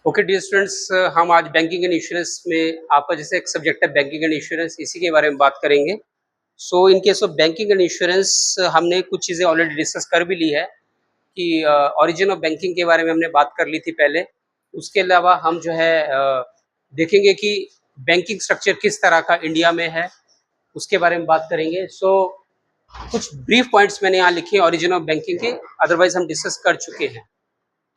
Okay dear students, हम आज banking and insurance में आपका जैसे एक सब्जेक्ट है बैंकिंग एंड इंश्योरेंस, इसी के बारे में बात करेंगे। So in case of banking and insurance हमने कुछ चीज़ें ऑलरेडी डिस्कस कर भी ली है कि ओरिजिन ऑफ बैंकिंग के बारे में हमने बात कर ली थी पहले। उसके अलावा हम जो है देखेंगे कि बैंकिंग स्ट्रक्चर किस तरह का इंडिया में है, उसके बारे में बात करेंगे। सो कुछ ब्रीफ पॉइंट्स मैंने यहाँ लिखे हैं ओरिजिन ऑफ बैंकिंग के, अदरवाइज हम डिस्कस कर चुके हैं।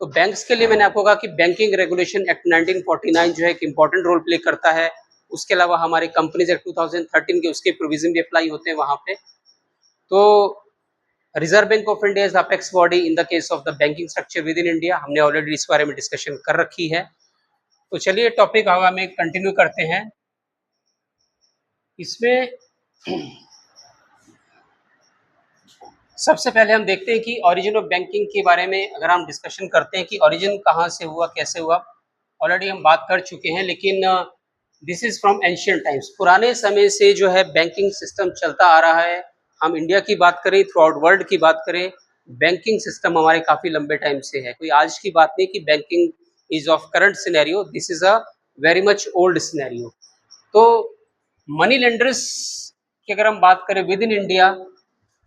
तो बैंक्स के लिए मैंने आपको कहा कि बैंकिंग रेगुलेशन एक्ट 1949 जो है एक इम्पॉर्टेंट रोल प्ले करता है। उसके अलावा हमारे कंपनीज एक्ट 2013 के उसके प्रोविजन भी अप्लाई होते हैं वहाँ पे। तो reserve bank of India is apex body in the case of the banking structure with in India. हमने ऑलरेडी इस बारे में डिस्कशन कर रखी है। तो चलिए टॉपिक हमें कंटिन्यू करते हैं। इसमें सबसे पहले हम देखते हैं कि ओरिजिन ऑफ बैंकिंग के बारे में अगर हम डिस्कशन करते हैं कि ओरिजिन कहाँ से हुआ, कैसे हुआ, ऑलरेडी हम बात कर चुके हैं। लेकिन this is from ancient times, पुराने समय से जो है बैंकिंग सिस्टम चलता आ रहा है। हम इंडिया की बात करें, थ्रू आउट वर्ल्ड की बात करें, बैंकिंग सिस्टम हमारे काफ़ी लंबे टाइम से है। कोई आज की बात नहीं कि banking is of current scenario, this is a very much old scenario. तो मनी लेंडर्स की अगर हम बात करें with in India,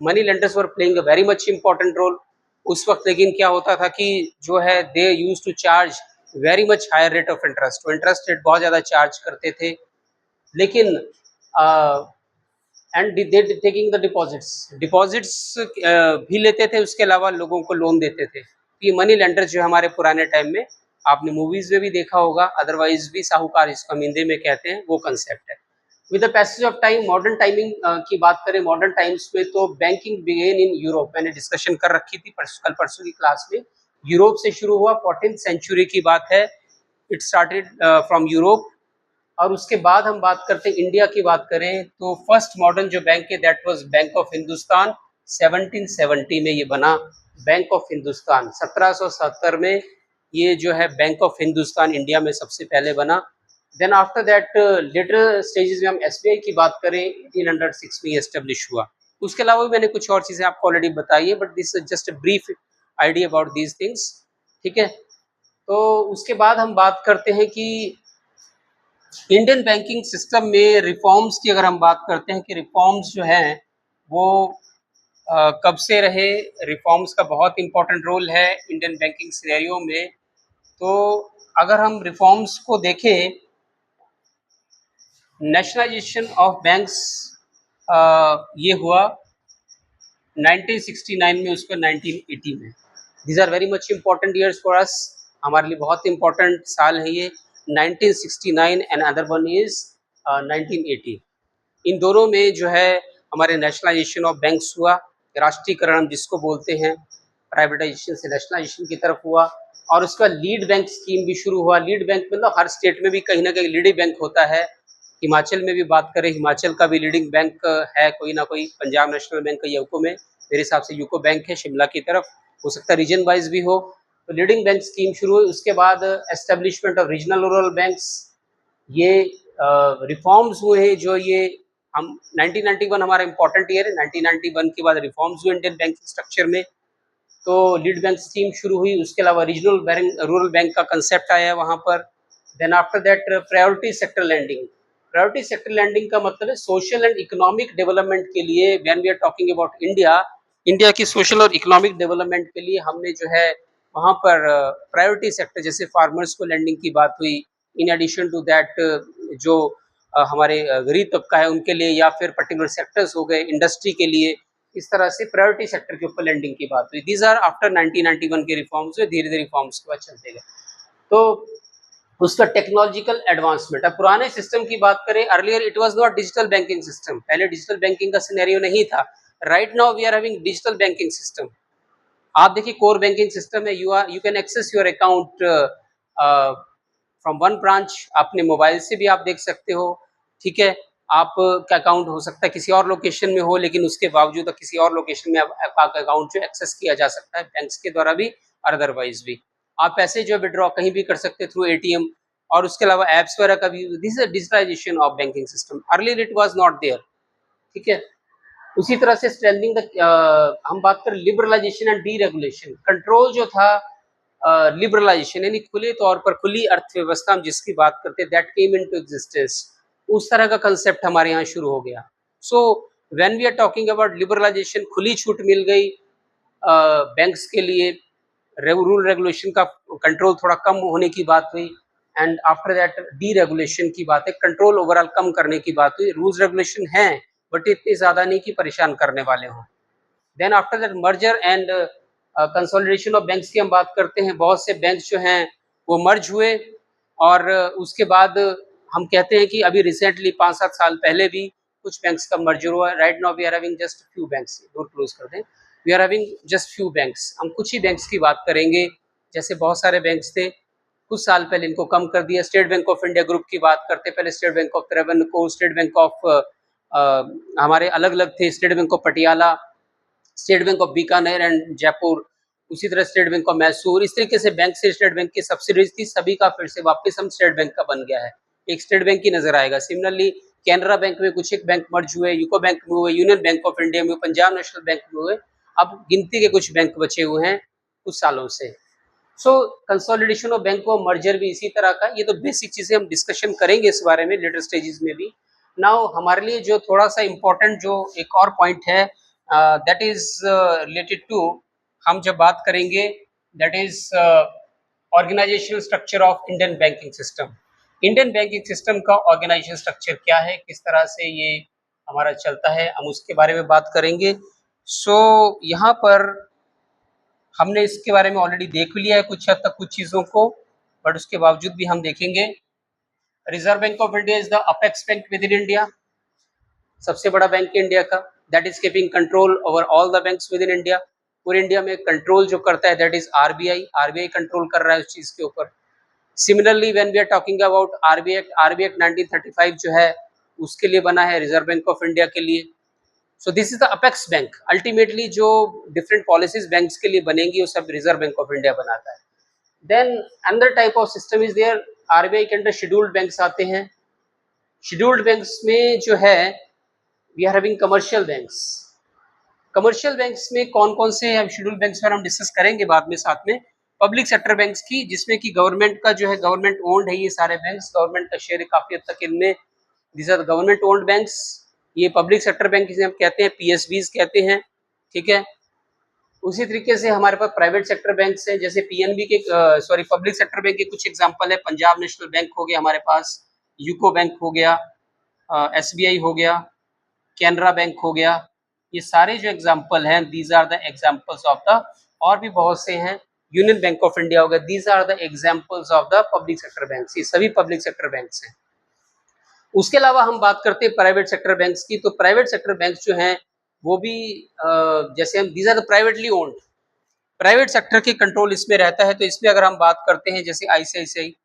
money lenders were playing a very much important role उस वक्त। लेकिन क्या होता था कि जो है they use to charge very much higher rate of interest, तो इंटरेस्ट रेट बहुत ज़्यादा चार्ज करते थे। लेकिन and they taking the deposits भी लेते थे, उसके अलावा लोगों को लोन देते थे। ये मनी लेंडर जो हमारे पुराने टाइम में आपने मूवीज में भी देखा होगा, अदरवाइज भी साहूकार इसको हम हिंदी में कहते हैं, वो कंसेप्ट है। With the passage of time, modern timing की बात करें, मॉडर्न टाइम्स में तो बैंकिंग बिगेन इन यूरोप। मैंने डिस्कशन कर रखी थी कल परसों की क्लास में। यूरोप से शुरू हुआ, 14th सेंचुरी की बात है। It started from Europe. और उसके बाद हम बात करते हैं इंडिया की बात करें तो फर्स्ट मॉडर्न जो बैंक है that was bank of Hindustan. 1770 में ये बना बैंक ऑफ हिंदुस्तान। 1770 में ये जो है बैंक ऑफ हिंदुस्तान इंडिया में सबसे पहले बना। Then after that later stages में हम एसबीआई की बात करें, 1806 में एस्टेब्लिश हुआ। उसके अलावा भी मैंने कुछ और चीज़ें आपको ऑलरेडी बताई है, but this is just a brief idea about these things. ठीक है, तो उसके बाद हम बात करते हैं कि इंडियन बैंकिंग सिस्टम में रिफॉर्म्स की अगर हम बात करते हैं कि रिफॉर्म्स जो हैं वो कब से रहे। रिफॉर्म्स का बहुत इंपॉर्टेंट रोल है इंडियन बैंकिंग सिनेरियो में। तो अगर हम रिफॉर्म्स को देखें, नेशनलाइजेशन ऑफ बैंक्स ये हुआ 1969 में, उसको 1980 में। These are very much important years for us, हमारे लिए बहुत इंपॉर्टेंट साल है ये। 1969 एंड अदर वन इज 1980। इन दोनों में जो है हमारे नेशनलाइजेशन ऑफ बैंक्स हुआ, राष्ट्रीयकरण हम जिसको बोलते हैं, प्राइवेटाइजेशन से नेशनलाइजेशन की तरफ हुआ। और उसका लीड बैंक स्कीम भी शुरू हुआ। लीड बैंक मतलब हर स्टेट में भी कहीं ना कहीं लीडिंग बैंक होता है। हिमाचल में भी बात करें, हिमाचल का भी लीडिंग बैंक है कोई ना कोई, पंजाब नेशनल बैंक का यूको में, मेरे हिसाब से यूको बैंक है शिमला की तरफ, हो सकता है रीजन वाइज भी हो। तो लीडिंग बैंक स्कीम शुरू हुई। उसके बाद establishment of regional rural banks, ये रिफॉर्म्स हुए हैं जो ये हम 1991 हमारा इंपॉर्टेंट ईयर है। 1991 के बाद रिफॉर्म्स हुए इंडियन बैंकिंग स्ट्रक्चर में। तो लीड बैंक स्कीम शुरू हुई। उसके अलावा रीजनल बैंक, रूरल बैंक का कंसेप्ट आया वहाँ पर। Then after that priority sector lending. Priority sector lending का मतलब है सोशल एंड इकोनॉमिक डेवलपमेंट के लिए, when we are talking about India, India की सोशल और इकोनॉमिक डेवलपमेंट के लिए हमने जो है वहाँ पर प्रायोरिटी सेक्टर, जैसे फार्मर्स को लैंडिंग की बात हुई, इन एडिशन टू दैट जो हमारे गरीब तबका है उनके लिए, या फिर पर्टिकुलर सेक्टर्स हो गए इंडस्ट्री के लिए, इस तरह से प्रायोरिटी सेक्टर के ऊपर लैंडिंग की बात हुई। दीज आर आफ्टर 1991 के रिफॉर्म्स हुए, धीरे धीरे रिफॉर्म्स के बाद चलते गए। तो उसका टेक्नोलॉजिकल एडवांसमेंट। अब पुराने सिस्टम की बात करें, earlier it was not digital banking system, पहले डिजिटल बैंकिंग का सिनेरियो नहीं था। Right now we are having digital banking system. आप देखिए कोर बैंकिंग सिस्टम है, you can access your account from one branch, अपने मोबाइल से भी आप देख सकते हो। ठीक है, आपका अकाउंट हो सकता है किसी और लोकेशन में हो, लेकिन उसके बावजूद किसी और लोकेशन में आपका अकाउंट जो एक्सेस किया जा सकता है बैंक्स के द्वारा भी, अदरवाइज भी आप पैसे जो विड्रॉ कहीं भी कर सकते हैं थ्रू एटीएम। और उसके अलावा एप्स वगैरह का भी, this is digitalisation of banking system, earlier it was not there. ठीक है, उसी तरह से स्ट्रेंथनिंग द हम बात करें लिबरलाइजेशन एंड डीरेगुलेशन। कंट्रोल जो था लिबरलाइजेशन यानी खुले तौर पर खुली अर्थव्यवस्था हम जिसकी बात करते हैं, दैट केम इनटू एग्जिस्टेंस, उस तरह का कंसेप्ट हमारे यहाँ शुरू हो गया। So when we are talking about liberalisation, खुली छूट मिल गई बैंक्स के लिए, रूल रेगुलेशन का कंट्रोल थोड़ा कम होने की बात हुई, एंड आफ्टर दैट डीरेगुलेशन की बात है, कंट्रोल ओवरऑल कम करने की बात हुई। रूल्स रेगुलेशन हैं बट इतने ज़्यादा नहीं कि परेशान करने वाले हों। Then after that merger and consolidation of banks की हम बात करते हैं। बहुत से बैंक्स जो हैं वो मर्ज हुए और उसके बाद हम कहते हैं कि अभी रिसेंटली 5-7 साल पहले भी कुछ बैंक्स का मर्जर हुआ है। Right now we are having just few banks, door close कर दें। We are having just few banks, हम कुछ ही बैंक्स की बात करेंगे। जैसे बहुत सारे बैंक्स थे, कुछ साल पहले इनको कम कर दिया। State bank of India group की बात करते हैं, पहले state bank of Travancore, state bank of हमारे अलग अलग थे, state bank of Patiala, state bank of Bikaner and Jaipur, उसी तरह स्टेट बैंक ऑफ मैसूर। इस तरीके से बैंक से स्टेट बैंक की सब्सिडीज थी, सभी का फिर से वापस हम स्टेट बैंक का बन गया है, एक स्टेट बैंक ही नजर आएगा। सिमिलरली कैनरा बैंक में कुछ एक बैंक मर्ज हुए, यूको बैंक में हुए, यूनियन बैंक ऑफ इंडिया में, पंजाब नेशनल बैंक में हुए, अब गिनती के कुछ बैंक बचे हुए हैं कुछ सालों से। सो कंसोलिडेशन ऑफ बैंक और मर्जर भी इसी तरह का, ये तो बेसिक चीजें हम डिस्कशन करेंगे इस बारे में लेटर स्टेजेस में भी। नाउ हमारे लिए जो थोड़ा सा इम्पोर्टेंट जो एक और पॉइंट है, दैट इज रिलेटेड टू, हम जब बात करेंगे that is organisational structure of Indian banking system. Indian banking system का ऑर्गेनाइजेशन स्ट्रक्चर क्या है, किस तरह से ये हमारा चलता है, हम उसके बारे में बात करेंगे। सो यहाँ पर हमने इसके बारे में ऑलरेडी देख लिया है कुछ हद तक कुछ चीज़ों को, बट उसके बावजूद भी हम देखेंगे। Reserve bank of India is the apex bank with in India, सबसे बड़ा बैंक है इंडिया का, that is keeping control over all the banks with in India. पूरे इंडिया में कंट्रोल जो करता है that is RBI, RBI control कर रहा है उस चीज़ के ऊपर। Similarly when we are talking about RBI act, RBI act 1935 जो है उसके लिए बना है, रिजर्व बैंक ऑफ इंडिया के लिए। सो this is the apex bank. Ultimately जो डिफरेंट पॉलिसीज बैंक्स के लिए बनेंगी वो सब रिजर्व बैंक ऑफ इंडिया बनाता है। Then another type of system is there, RBI के अंडर शेड्यूल्ड बैंक्स आते हैं। शेड्यूल्ड बैंक्स में जो है we are having commercial banks. Commercial banks में कौन कौन से हम शेड्यूल्ड बैंक्स पर हम डिस्कस करेंगे बाद में साथ में। पब्लिक सेक्टर बैंक्स की, जिसमें कि गवर्नमेंट का जो है, गवर्नमेंट ओन्ड है ये सारे बैंक्स, गवर्नमेंट का शेयर है काफी हद तक इनमें, this are government owned banks. ये पब्लिक सेक्टर बैंक जिसे हम कहते हैं, पीएसबीज कहते हैं, ठीक है। उसी तरीके से हमारे पास प्राइवेट सेक्टर बैंक्स हैं, जैसे पीएनबी के सॉरी पब्लिक सेक्टर बैंक के कुछ एग्जांपल है, पंजाब नेशनल बैंक हो गया हमारे पास, यूको बैंक हो गया, एसबीआई हो गया, कैनरा बैंक हो गया। ये सारे जो एग्जांपल हैं, these are the examples of the, और भी बहुत से हैं, यूनियन बैंक ऑफ इंडिया हो गया, these are the examples of the public sector banks. ये सभी पब्लिक सेक्टर बैंक्स हैं। उसके अलावा हम बात करते हैं प्राइवेट सेक्टर बैंक्स की, तो प्राइवेट सेक्टर बैंक्स जो हैं वो भी जैसे हम, these are the privately owned, private sector के कंट्रोल इसमें रहता है। तो इसमें अगर हम बात करते हैं जैसे आईसीआईसीआई,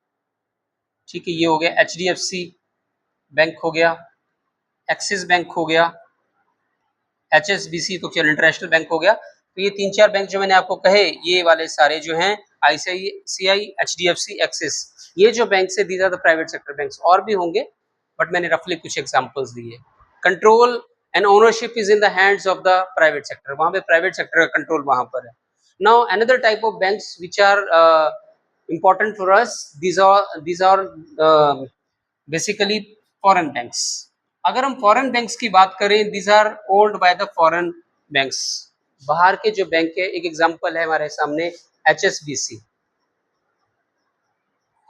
ठीक है, ये हो गया, एचडीएफसी बैंक हो गया, एक्सिस बैंक हो गया, एचएसबीसी तो चलो इंटरनेशनल बैंक हो गया। तो ये 3-4 बैंक जो मैंने आपको कहे, ये वाले सारे जो हैं, आईसीआईसीआई, एचडीएफसी, एक्सिस, ये जो बैंक है these are the private sector banks. और भी होंगे बट मैंने रफली कुछ एग्जांपल्स दिए। Control and ownership is in the hands of the private sector, वहां पे प्राइवेट सेक्टर का कंट्रोल वहां पर है। Now another type of banks which are important for us, these are basically foreign banks. अगर हम फॉरेन बैंक्स की बात करें, these are owned by the foreign banks, बाहर के जो बैंक है। एक एग्जांपल है हमारे सामने, HSBC,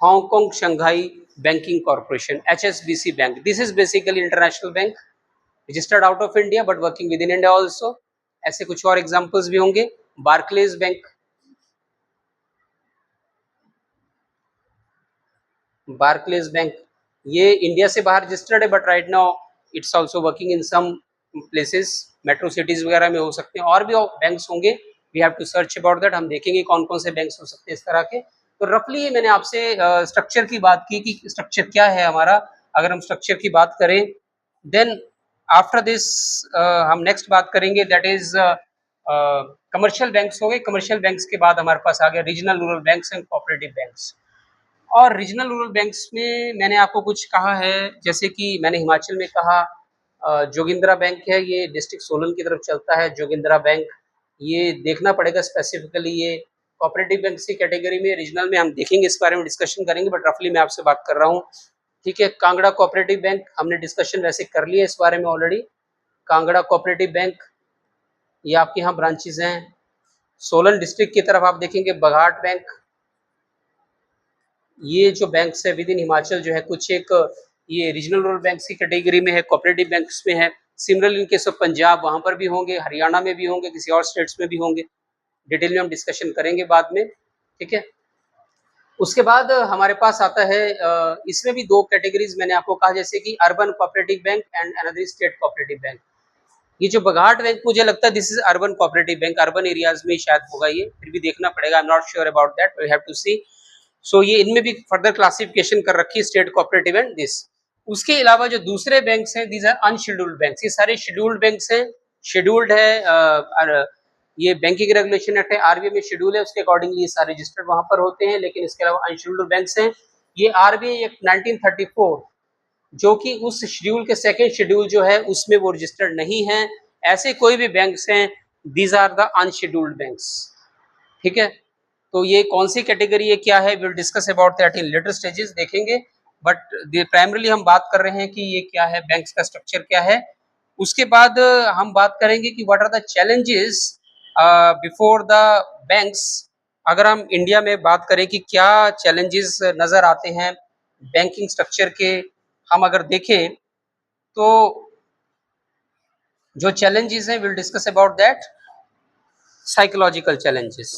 Hong Kong Shanghai banking corporation, HSBC bank, this is basically international bank, registered out of India but working with in India also. ऐसे कुछ और एग्जांपल्स भी होंगे। बार्कलेज बैंक, बार्कलेज बैंक ये इंडिया से बाहर रजिस्टर्ड है but right now it's also working in some places, metro cities वगैरह में हो सकते हैं, और भी बैंक्स होंगे, we have to search about that. हम देखेंगे कौन कौन से बैंक्स हो सकते हैं इस तरह के। तो रफली मैंने आपसे स्ट्रक्चर की बात की कि स्ट्रक्चर क्या है हमारा। अगर हम स्ट्रक्चर की बात करें, देन आफ्टर दिस हम नेक्स्ट बात करेंगे, दैट इज कमर्शियल बैंक्स हो गए। कमर्शियल बैंक्स के बाद हमारे पास आ गया regional rural banks and cooperative banks. और रीजनल रूरल बैंक्स में मैंने आपको कुछ कहा है, जैसे कि मैंने हिमाचल में कहा जोगिंद्रा बैंक है, ये डिस्ट्रिक्ट सोलन की तरफ चलता है जोगिंद्रा बैंक। ये देखना पड़ेगा स्पेसिफिकली ये कोऑपरेटिव बैंक की कैटेगरी में, रीजनल में हम देखेंगे, इस बारे में डिस्कशन करेंगे, बट रफली मैं आपसे बात कर रहा हूँ। ठीक है, कांगड़ा कोऑपरेटिव बैंक हमने डिस्कशन वैसे कर लिया इस बारे में ऑलरेडी। कांगड़ा कोऑपरेटिव बैंक, ये आपके यहाँ ब्रांचेस हैं। सोलन डिस्ट्रिक्ट की तरफ आप देखेंगे बघाट बैंक, ये जो बैंक्स है विद इन हिमाचल जो है कुछ एक ये रीजनल रूरल बैंक्स की कैटेगरी में है, कोऑपरेटिव बैंक्स में है। Similarly in case of Punjab वहाँ पर भी होंगे, हरियाणा में भी होंगे, किसी और स्टेट्स में भी होंगे। डिटेल में हम डिस्कशन करेंगे बाद में, ठीक है। उसके बाद हमारे पास आता है इसमें भी दो कैटेगरीज मैंने आपको कहा, जैसे कि urban cooperative bank and another state cooperative bank. ये जो बघाट बैंक मुझे लगता है this is urban cooperative bank, urban areas में शायद होगा ये, फिर भी देखना पड़ेगा, I am not sure about that, we have to see. So ये इनमें भी फर्दर क्लासिफिकेशन कर रखी है, स्टेट कोऑपरेटिव एंड दिस। उसके अलावा जो दूसरे बैंक्स हैं दीज आर अनशेड्यूल्ड बैंक्स, ये सारे शेड्यूल्ड बैंक्स हैं। शेड्यूल्ड है ये बैंकिंग रेगुलेशन एक्ट है, आरबीआई में शेड्यूल है, उसके अकॉर्डिंगली ये सारे रजिस्टर्ड वहां पर होते हैं। लेकिन इसके अलावा अनशेड्यूल्ड बैंक्स हैं, ये आरबीआई एक्ट 1934 जो कि उस शेड्यूल के सेकेंड शेड्यूल जो है उसमें वो रजिस्टर्ड नहीं है। ऐसे कोई भी बैंक्स हैं, these are the unscheduled banks, ठीक है। तो ये कौन सी कैटेगरी है, क्या है, will discuss about that in later stages, देखेंगे। बट प्राइमरीली हम बात कर रहे हैं कि ये क्या है, बैंक्स का स्ट्रक्चर क्या है। उसके बाद हम बात करेंगे कि what are the challenges before the banks. अगर हम इंडिया में बात करें कि क्या चैलेंजेस नजर आते हैं बैंकिंग स्ट्रक्चर के, हम अगर देखें तो जो चैलेंजेस हैं will discuss about that. Psychological challenges,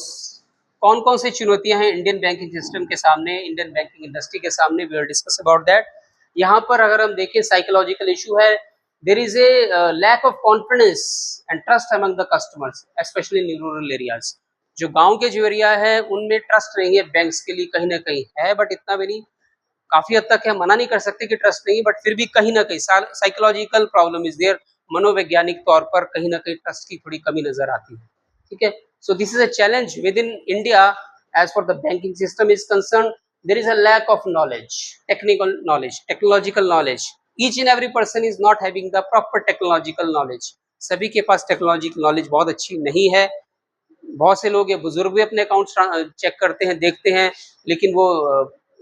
कौन कौन सी चुनौतियां हैं इंडियन बैंकिंग सिस्टम के सामने, इंडियन बैंकिंग इंडस्ट्री के सामने, we will discuss about that. यहाँ पर अगर हम देखें साइकोलॉजिकल इशू है, there is a lack of confidence and trust among the customers specially in rural areas. जो गांव के जो एरिया है उनमें ट्रस्ट नहीं है बैंक्स के लिए, कहीं ना कहीं है बट इतना भी नहीं, काफी हद तक है, मना नहीं कर सकते कि ट्रस्ट नहीं, बट फिर भी कहीं ना कहीं साइकोलॉजिकल प्रॉब्लम इज देयर, मनोवैज्ञानिक तौर पर कहीं ना कहीं ट्रस्ट की थोड़ी कमी नजर आती है, ठीक है। So this is a challenge with in India as for the banking system is concern. There is a lack of knowledge, technical knowledge, technological knowledge. Each and every person is not having the proper technological knowledge, सभी के पास technological knowledge बहुत अच्छी नहीं है। बहुत से लोग, ये बुजुर्ग भी अपने अकाउंट चेक करते हैं, देखते हैं, लेकिन वो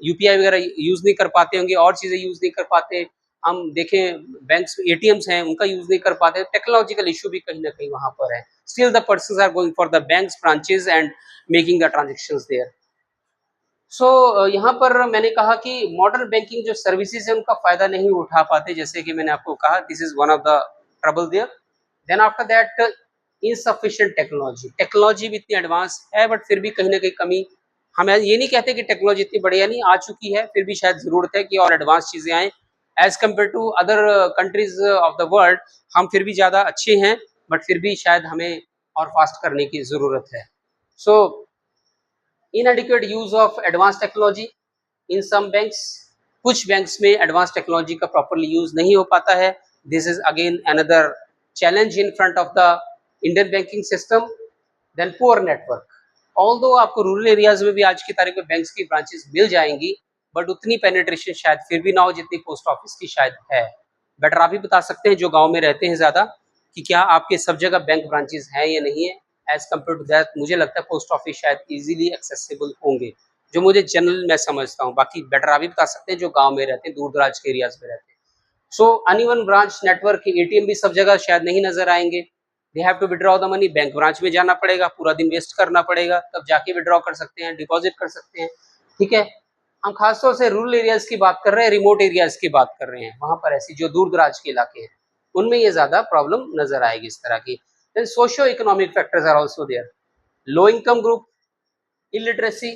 यूपीआई वगैरह यूज नहीं कर पाते होंगे, और चीजें यूज नहीं कर पाते। हम देखें बैंक्स एटीएम्स हैं उनका यूज नहीं कर पाते, टेक्नोलॉजिकल इशू भी कहीं ना कहीं वहां पर है। Still the persons are going for the banks branches and making the transactions there. सो यहाँ पर मैंने कहा कि मॉडर्न बैंकिंग जो सर्विसेज है उनका फायदा नहीं उठा पाते, जैसे कि मैंने आपको कहा this is one of the trouble there. Then after that insufficient technology, technology भी इतनी एडवांस है बट फिर भी कहीं ना कहीं कमी। हम ये नहीं कहते कि टेक्नोलॉजी इतनी बढ़िया नहीं आ चुकी है, फिर भी शायद जरूरत है कि और एडवांस चीजें आए as compare to other countries of the world. हम फिर भी ज्यादा अच्छे हैं बट फिर भी शायद हमें और फास्ट करने की जरूरत है। So inadequate use of advanced technology in some banks, कुछ बैंक्स में एडवांस टेक्नोलॉजी का प्रॉपरली यूज नहीं हो पाता है। This is again another challenge in front of the Indian banking system. Then poor network, although आपको रूरल एरियाज में भी आज की तारीख में बैंक्स की ब्रांचेस मिल जाएंगी बट उतनी पेनिट्रेशन शायद फिर भी ना हो जितनी पोस्ट ऑफिस की शायद है। बेटर आप ही बता सकते हैं जो गांव में रहते हैं ज्यादा, कि क्या आपके सब जगह बैंक ब्रांचेस हैं या नहीं है। एज कम्पेयर टू दैट मुझे लगता है पोस्ट ऑफिस शायद इजीली एक्सेसिबल होंगे, जो मुझे जनरल मैं समझता हूँ। बाकी बेटर आप भी बता सकते हैं जो गांव में रहते हैं, दूर दराज के एरियाज में रहते हैं। So uneven branch network, ATM भी सब जगह शायद नहीं नजर आएंगे। They have to withdraw the money, bank branch में जाना पड़ेगा, पूरा दिन वेस्ट करना पड़ेगा, तब जाके विड्रॉ कर सकते हैं, डिपॉजिट कर सकते हैं, ठीक है। हम खासतौर से रूरल एरियाज की बात कर रहे हैं, रिमोट एरियाज की बात कर रहे हैं, वहां पर ऐसी जो दूर दराज के इलाके हैं उनमें ये ज्यादा प्रॉब्लम नजर आएगी इस तरह की। Then socio economic factors are also there, low income group, illiteracy,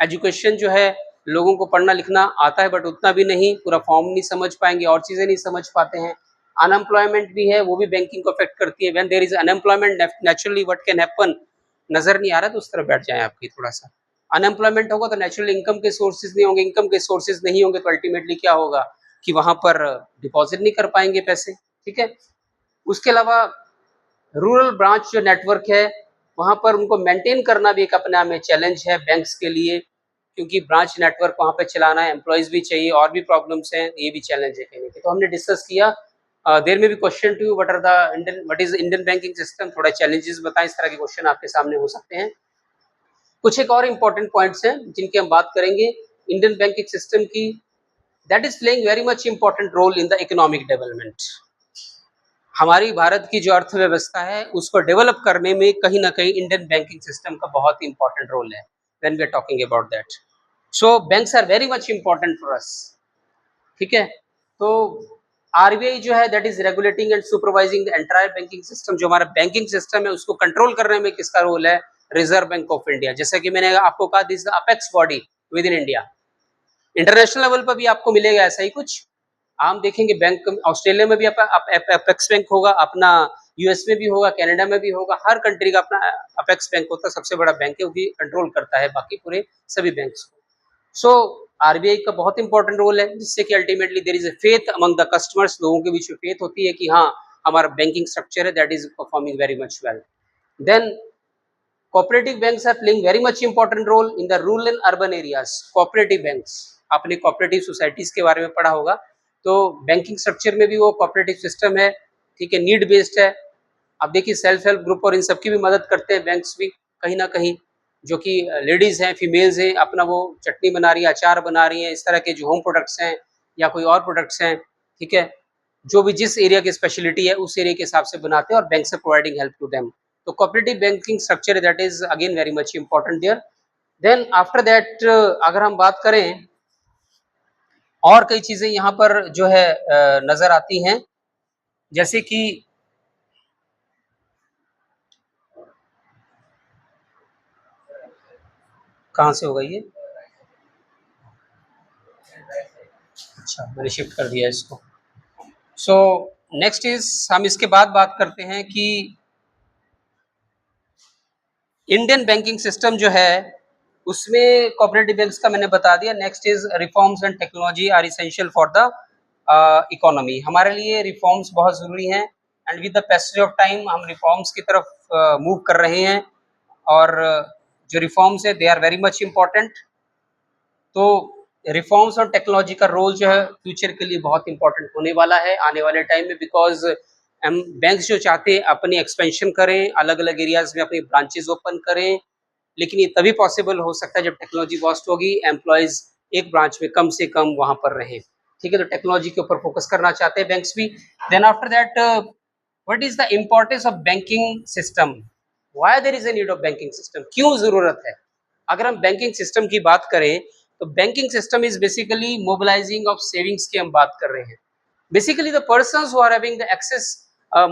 education जो है, लोगों को पढ़ना लिखना आता है बट उतना भी नहीं, पूरा फॉर्म नहीं समझ पाएंगे और चीजें नहीं समझ पाते हैं। अनएम्प्लॉयमेंट भी है, वो भी बैंकिंग को अफेक्ट करती है। When there is unemployment naturally what can happen, नजर नहीं आ रहा तो उस तरफ बैठ जाए आपकी थोड़ा सा। अनएम्प्लॉयमेंट होगा तो नेचुरल इनकम के सोर्सेज नहीं होंगे, इनकम के सोर्सेज नहीं होंगे तो अल्टीमेटली क्या होगा कि वहां पर डिपॉजिट नहीं कर पाएंगे पैसे, ठीक है। उसके अलावा रूरल ब्रांच जो नेटवर्क है वहां पर उनको मेंटेन करना भी एक अपने आप में चैलेंज है बैंक्स के लिए, क्योंकि ब्रांच नेटवर्क वहां पे चलाना है, एम्प्लॉयज भी चाहिए और भी प्रॉब्लम्स हैं, ये भी चैलेंज है कहीं तो हमने डिस्कस किया। देयर में भी question to what are the Indian, what is Indian banking system, थोड़ा चैलेंजेस बताएं, इस तरह के क्वेश्चन आपके सामने हो सकते हैं। कुछ एक और इम्पोर्टेंट पॉइंट्स हैं जिनकी हम बात करेंगे इंडियन बैंकिंग सिस्टम की, that is playing very much important role in the economic development. हमारी भारत की जो अर्थव्यवस्था है उसको डेवलप करने में कहीं ना कहीं इंडियन बैंकिंग सिस्टम का बहुत इंपॉर्टेंट रोल है when we are talking about that. So banks are very much important for us, ठीक है। तो आरबीआई जो है that is regulating and supervising the entire banking system. जो हमारा बैंकिंग सिस्टम है उसको कंट्रोल करने में किसका रोल है? Reserve bank of India. जैसा कि मैंने आपको कहा, this the apex body with in India. International level पर भी आपको मिलेगा ऐसा ही कुछ। हम देखेंगे बैंक ऑस्ट्रेलिया में भी अपेक्स बैंक होगा, अपना यूएस में भी होगा, कनाडा में भी होगा। हर कंट्री का अपना अपेक्स बैंक होता है, सबसे बड़ा बैंक है, वो भी कंट्रोल करता है बाकी पूरे सभी बैंक्स को। सो आरबीआई का बहुत इंपॉर्टेंट रोल है, जिससे कि ultimately there is a faith among the customers. लोगों के बीच में फेथ होती है कि हाँ, हमारा बैंकिंग स्ट्रक्चर है that is performing very much well. Then cooperative banks are playing very much important role in the rural and urban areas. cooperative banks, आपने cooperative societies के बारे में पढ़ा होगा, तो बैंकिंग स्ट्रक्चर में भी वो cooperative सिस्टम है, ठीक है, नीड बेस्ड है। अब देखिए सेल्फ हेल्प ग्रुप और इन सबकी भी मदद करते हैं बैंक्स भी कहीं ना कहीं, जो कि लेडीज हैं, फीमेल्स हैं, अपना वो चटनी बना रही है, अचार बना रही हैं, इस तरह के जो होम प्रोडक्ट्स हैं या कोई और प्रोडक्ट्स हैं, ठीक है, जो भी जिस एरिया की स्पेशलिटी है उस एरिया के हिसाब से बनाते हैं और बैंक से प्रोवाइडिंग हेल्प टू देम। तो cooperative banking structure that is again very much important there. Then after that अगर हम बात करें, और कई चीजें यहाँ पर जो है नजर आती हैं, जैसे कि कहाँ से होगा ये, अच्छा मैंने शिफ्ट कर दिया इसको। सो नेक्स्ट इज, हम इसके बाद बात करते हैं कि इंडियन बैंकिंग सिस्टम जो है उसमें कोऑपरेटिव बैंक्स का मैंने बता दिया। Next is reforms and technology are essential for the economy. हमारे लिए रिफॉर्म्स बहुत ज़रूरी हैं, and with the passage of time हम रिफॉर्म्स की तरफ मूव कर रहे हैं, और जो रिफॉर्म्स है they are very much important. तो रिफॉर्म्स और टेक्नोलॉजी का रोल जो है फ्यूचर के लिए बहुत इंपॉर्टेंट होने वाला है आने वाले टाइम में, बिकॉज हम बैंक्स जो चाहते हैं अपनी एक्सपेंशन करें, अलग अलग एरियाज में अपनी ब्रांचेज ओपन करें, लेकिन ये तभी पॉसिबल हो सकता है जब टेक्नोलॉजी बूस्ट होगी, एम्प्लॉयज एक ब्रांच में कम से कम वहां पर रहें, ठीक है। तो टेक्नोलॉजी के ऊपर फोकस करना चाहते हैं बैंक्स भी। Then after that, what is the importance of banking system? Why there is a need of banking system? क्यों जरूरत है? अगर हम बैंकिंग सिस्टम की बात करें तो banking system is basically mobilising of savings की हम बात कर रहे हैं। Basically the persons who are having the excess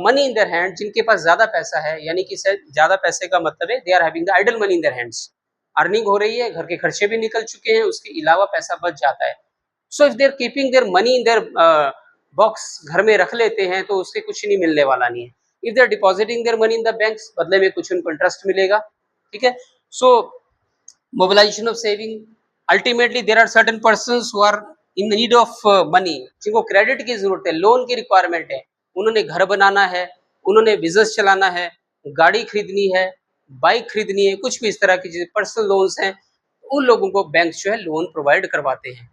money in their hand, जिनके पास ज्यादा पैसा है, यानी कि ज्यादा पैसे का मतलब है they are having the idle money in their hands. Earning हो रही है, घर के खर्चे भी निकल चुके हैं, उसके अलावा पैसा बच जाता है। So if they are keeping their money in their box, घर में रख लेते हैं, तो उससे कुछ नहीं मिलने वाला नहीं है। If they are depositing their money in the banks, बदले में कुछ उनको इंटरेस्ट मिलेगा, ठीक है। So mobilization of saving, ultimately there are certain persons who are in the need of money, जिनको क्रेडिट की जरूरत है, लोन की रिक्वायरमेंट है, उन्होंने घर बनाना है, उन्होंने बिजनेस चलाना है, गाड़ी खरीदनी है, बाइक खरीदनी है, कुछ भी इस तरह की चीजें, पर्सनल लोन्स हैं, उन लोगों को बैंक जो है लोन प्रोवाइड करवाते हैं।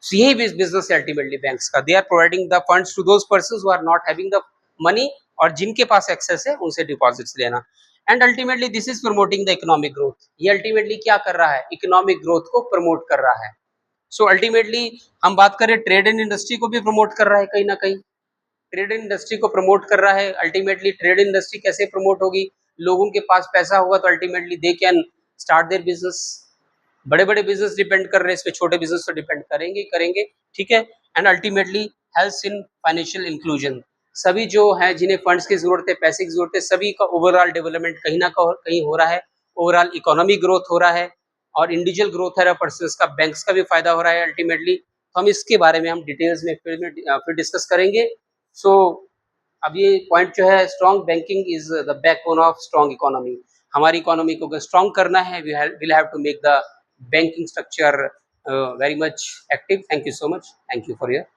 So, यही बिजनेस है अल्टीमेटली बैंक्स का। They are providing the funds to those persons who are not having the money, और जिनके पास एक्सेस है उनसे डिपॉजिट्स लेना। And ultimately this is promoting the economic growth. ये अल्टीमेटली क्या कर रहा है? इकोनॉमिक ग्रोथ को प्रमोट कर रहा है। सो अल्टीमेटली हम बात करें, ट्रेड एंड इंडस्ट्री को भी प्रमोट कर रहा है कहीं ना कहीं। ट्रेड एंड इंडस्ट्री को प्रमोट कर रहा है। अल्टीमेटली ट्रेड इंडस्ट्री कैसे प्रमोट होगी? लोगों के पास पैसा होगा तो ultimately they can start their business. बड़े बड़े बिजनेस डिपेंड कर रहे हैं इस पे, छोटे बिजनेस तो डिपेंड करेंगे ही करेंगे, ठीक है। And ultimately helps in financial inclusion. सभी जो है जिन्हें फंड्स की जरूरत है, पैसे की जरूरत है, सभी का ओवरऑल डेवलपमेंट कहीं ना कहीं हो रहा है, ओवरऑल इकोनॉमिक ग्रोथ हो रहा है, और इंडिविजुअल ग्रोथ है पर्सनस का, बैंक्स का भी फायदा हो रहा है अल्टीमेटली। तो हम इसके बारे में हम डिटेल्स में फिर डिस्कस करेंगे। सो अब ये पॉइंट जो है, strong banking is the backbone of strong economy. हमारी इकोनॉमी को अगर स्ट्रॉन्ग करना है, will have to make the banking structure very much active. Thank you so much. Thank you for your